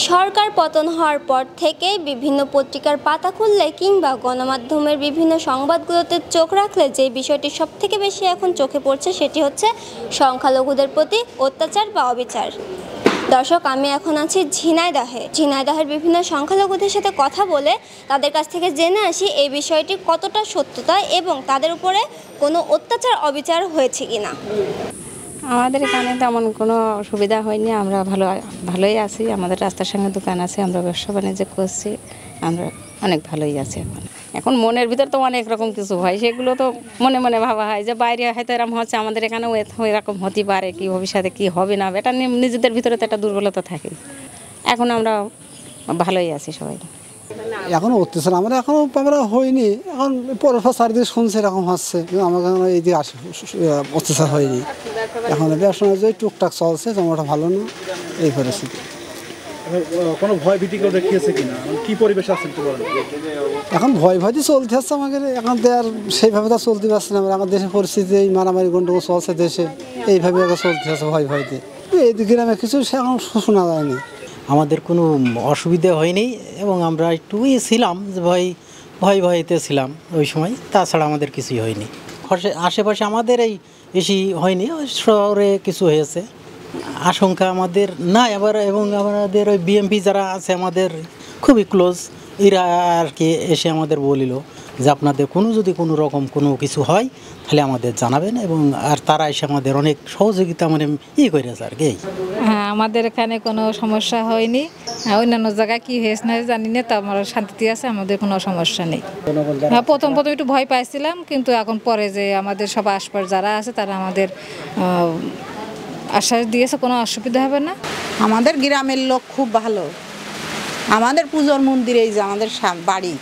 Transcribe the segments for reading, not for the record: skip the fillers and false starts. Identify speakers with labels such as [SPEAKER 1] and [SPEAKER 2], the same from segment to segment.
[SPEAKER 1] সরকার পতন হওয়ার পর থেকেই বিভিন্ন পত্রিকার পাতা খুললে কিংবা গণমাধ্যমের বিভিন্ন সংবাদগুলোতে চোখ রাখলে যে বিষয়টি সবথেকে বেশি এখন চোখে পড়ছে সেটি হচ্ছে সংখ্যালঘুদের প্রতি অত্যাচার বা অবিচার। দর্শক, আমি এখন আছি ঝিনাইদহের বিভিন্ন সংখ্যালঘুদের সাথে কথা বলে তাদের কাছ থেকে জেনে আসি এই বিষয়টি কতটা সত্যতা এবং তাদের উপরে কোনো অত্যাচার অবিচার হয়েছে কিনা।
[SPEAKER 2] আমাদের এখানে তেমন কোনো সুবিধা হয়নি, আমরা ভালোই আছি। আমাদের রাস্তার সঙ্গে দোকান আছে, আমরা ব্যবসা বাণিজ্য করছি, আমরা অনেক ভালোই আছি। এখন মনের ভিতর তো অনেক রকম কিছু হয়, সেগুলো তো মনে মনে ভাবা হয় যে বাইরে হয়তো এরকম হচ্ছে, আমাদের এখানেও এরকম হতে পারে, কি ভবিষ্যতে কি হবে না, এটা নিজেদের ভিতরে তো একটা দুর্বলতা থাকে। এখন আমরা ভালোই আছি সবাই।
[SPEAKER 3] এখনো অত্যাচার আমরা হয়নি, এখন পরপর চারিদিকে শুনছে এরকম হচ্ছে, কিন্তু আমাকে এইদিকে আসে অত্যাচার হয়নি। এখন ব্যবসা টুকটাক চলছে, তেমনটা ভালো না এই পরিস্থিতি।
[SPEAKER 4] কোনো ভয় ভীতি কেউ দেখিয়েছে কিনা, কি পরিবেশ আছে একটু বলেন।
[SPEAKER 3] এখন ভয় ভয়তে চলতে হচ্ছে আমাদের, এখন তো আর সেইভাবে তো চলতে পারছি না। আমার দেশের পরিস্থিতি এই মারামারি গন্ডগোল চলছে দেশে, এইভাবে চলতে হচ্ছে ভয় ভয়তে। এই গ্রামে কিছু এখন শোনা যায়নি।
[SPEAKER 5] আমাদের কোনো অসুবিধা হয়নি এবং আমরা একটু ছিলাম যে ভয়তে ছিলাম ওই সময়, তাছাড়া আমাদের কিছুই হয়নি। আশেপাশে আমাদের এই বেশি হয়নি, শহরে কিছু হয়েছে আশঙ্কা আমাদের না এবার। এবং আমাদের ওই বিএমপি যারা আছে আমাদের খুবই ক্লোজ, এরা আর কি এসে আমাদের বলিল যে আপনাদের যদি কোনো রকম কোনো কিছু হয় তাহলে আমাদের জানাবেন, এবং আর তারা এসে আমাদের অনেক সহযোগিতা করেছে আর কি।
[SPEAKER 6] হ্যাঁ, আমাদের এখানে কোনো সমস্যা হয়নি। অন্যান্য জায়গায় কি হয়েছে না জানি না, তো আমরা শান্তিতে আছে, আমাদের কোনো সমস্যা নেই। হ্যাঁ, প্রথম একটু ভয় পাইছিলাম, কিন্তু এখন পরে যে আমাদের সব আশপাশ যারা আছে তারা আমাদের আশ্বাস দিয়েছে কোনো অসুবিধা হবে না।
[SPEAKER 7] আমাদের গ্রামের লোক খুব ভালো। আমাদের পুজোর মন্দিরে এই যে আমাদের বাড়ি,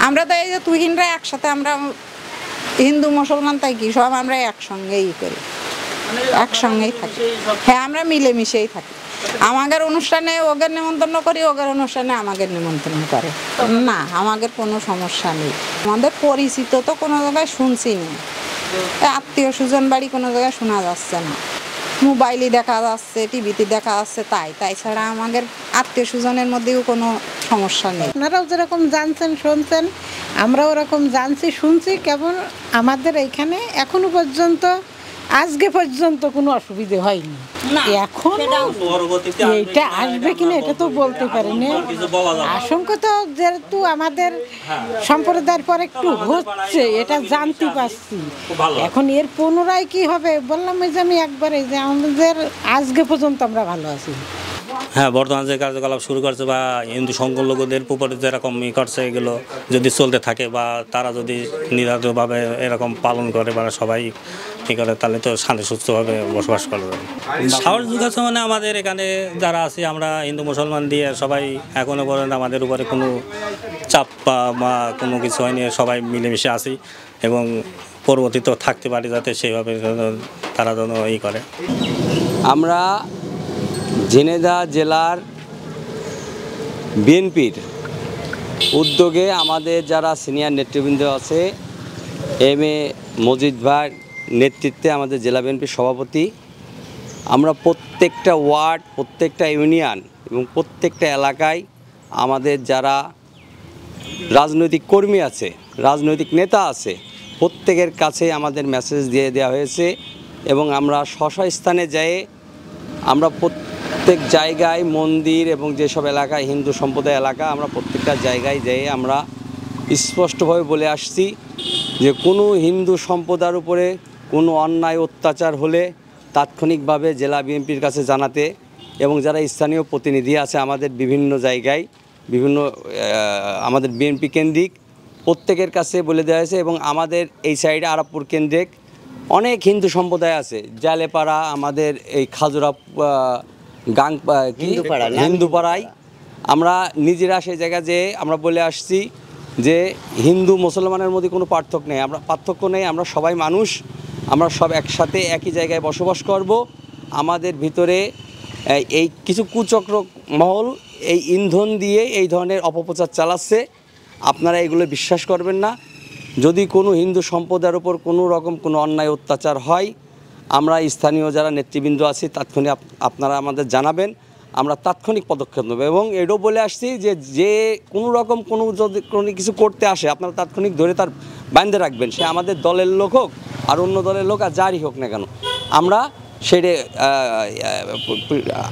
[SPEAKER 7] আমরা তো এই যে তুহিনরা একসাথে, আমরা হিন্দু মুসলমান তাই কি সব আমরা একসঙ্গেই করি, একসঙ্গেই থাকি। হ্যাঁ, আমরা মিলেমিশেই থাকি। আমাদের অনুষ্ঠানে ওদের নিমন্ত্রণ করি, ওদের অনুষ্ঠানে আমাদের নিমন্ত্রণ করে না, আমাদের কোনো সমস্যা নেই। আমাদের পরিচিত তো কোনো জায়গায় শুনছি না, আত্মীয় স্বজন বাড়ি কোনো জায়গায় শোনা যাচ্ছে না। মোবাইলে দেখা যাচ্ছে, টিভিতে দেখা যাচ্ছে, তাই ছাড়া আমাদের আত্মীয় স্বজনের মধ্যেও কোনো সমস্যা নেই।
[SPEAKER 8] আপনারাও যেরকম জানছেন শুনছেন, আমরাও ওরকম জানছি শুনছি। কেবল আমাদের এইখানে এখনো পর্যন্ত আজকে পর্যন্ত কোনো অসুবিধা হয়নি। এখন এইটা আসবে কিনা এটা তো বলতে পারি না। আশঙ্কা তো যেহেতু আমাদের সম্প্রদায়ের পর একটু হচ্ছে, এটা জানতে পারছি। এখন এর পুনরায় কি হবে বললাম, এই যে আমি একবারে যে আমাদের আজকে পর্যন্ত আমরা ভালো আছি।
[SPEAKER 9] হ্যাঁ, বর্তমান যে কার্যকলাপ শুরু করছে বা হিন্দু সংখ্যালঘুদের উপরে যেরকম করছে, এগুলো যদি চলতে থাকে বা তারা যদি নিরাপদভাবে এরকম পালন করে বা সবাই করে, তাহলে তো শান্তি সুস্থভাবে বসবাস করবে। সাহস যুগাচ্ছে আমাদের এখানে যারা আছি আমরা হিন্দু মুসলমান দিয়ে সবাই এখনো পর্যন্ত আমাদের উপরে কোনো চাপ বা কোনো কিছু হয়নি, সবাই মিলেমিশে আছি এবং পরবর্তীতেও থাকতে পারি যাতে সেইভাবে তারা যেন করে।
[SPEAKER 10] আমরা ঝিনাইদহ জেলার বিএনপির উদ্যোগে আমাদের যারা সিনিয়র নেতৃবৃন্দ আছে, মজিদ ভাইয়ের নেতৃত্বে আমাদের জেলা বিএনপির সভাপতি, আমরা প্রত্যেকটা ওয়ার্ড, প্রত্যেকটা ইউনিয়ন এবং প্রত্যেকটা এলাকায় আমাদের যারা রাজনৈতিক কর্মী আছে, রাজনৈতিক নেতা আছে, প্রত্যেকের কাছে আমাদের মেসেজ দিয়ে দেওয়া হয়েছে এবং আমরা স্থানে যেয়ে আমরা প্রত্যেক জায়গায় মন্দির এবং যেসব এলাকায় হিন্দু সম্প্রদায় এলাকা, আমরা প্রত্যেকটা জায়গায় যেয়ে আমরা স্পষ্টভাবে বলে আসছি যে কোনো হিন্দু সম্প্রদায়ের উপরে কোনো অন্যায় অত্যাচার হলে তাৎক্ষণিকভাবে জেলা বিএনপির কাছে জানাতে, এবং যারা স্থানীয় প্রতিনিধি আছে আমাদের বিভিন্ন জায়গায় আমাদের বিএনপি কেন্দ্রিক প্রত্যেকের কাছে বলে দেওয়া হয়েছে। এবং আমাদের এই সাইডে আরাপুর কেন্দ্রিক অনেক হিন্দু সম্প্রদায় আছে, জালেপাড়া, আমাদের এই খাজুরা হিন্দুপাড়ায় আমরা নিজেরা সেই জায়গা যেয়ে আমরা বলে আসছি যে হিন্দু মুসলমানের মধ্যে কোনো পার্থক্য নেই, আমরা সবাই মানুষ, আমরা সব একসাথে একই জায়গায় বসবাস করব। আমাদের ভিতরে এই কিছু কুচক্র মহল এই ইন্ধন দিয়ে এই ধরনের অপপ্রচার চালাচ্ছে, আপনারা এগুলো বিশ্বাস করবেন না। যদি কোনো হিন্দু সম্প্রদায়ের উপর কোনো রকম কোনো অন্যায় অত্যাচার হয়, আমরা স্থানীয় যারা নেতৃবৃন্দ আছি তাৎক্ষণিক আপনারা আমাদের জানাবেন, আমরা তাৎক্ষণিক পদক্ষেপ নেব এবং এটাও বলে আসছি যে যে কোনো রকম যদি কোনো কিছু করতে আসে আপনারা তাৎক্ষণিক ধরে তার বাঁধে রাখবেন, সে আমাদের দলের লোক হোক আর অন্য দলের লোক আর যারই হোক না কেন, আমরা সেটা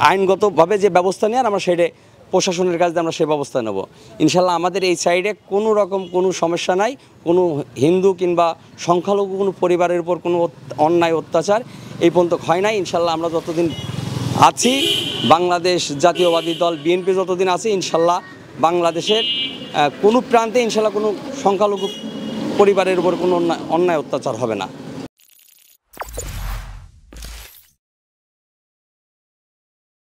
[SPEAKER 10] আইনগতভাবে যে ব্যবস্থা নেওয়ার আমরা সেটা প্রশাসনের কাছে আমরা সে ব্যবস্থা নেব। ইনশাল্লাহ আমাদের এই সাইডে কোনো রকম কোনো সমস্যা নাই, কোনো হিন্দু কিংবা সংখ্যালঘু কোনো পরিবারের উপর কোনো অন্যায় অত্যাচার এই পর্যন্ত হয় নাই। ইনশাল্লাহ আমরা যতদিন আছি, বাংলাদেশ জাতীয়বাদী দল বিএনপি যতদিন আছে, ইনশাল্লাহ বাংলাদেশের কোনো প্রান্তে ইনশাল্লাহ কোনো সংখ্যালঘু পরিবারের উপর কোনো অন্যায় অত্যাচার হবে না।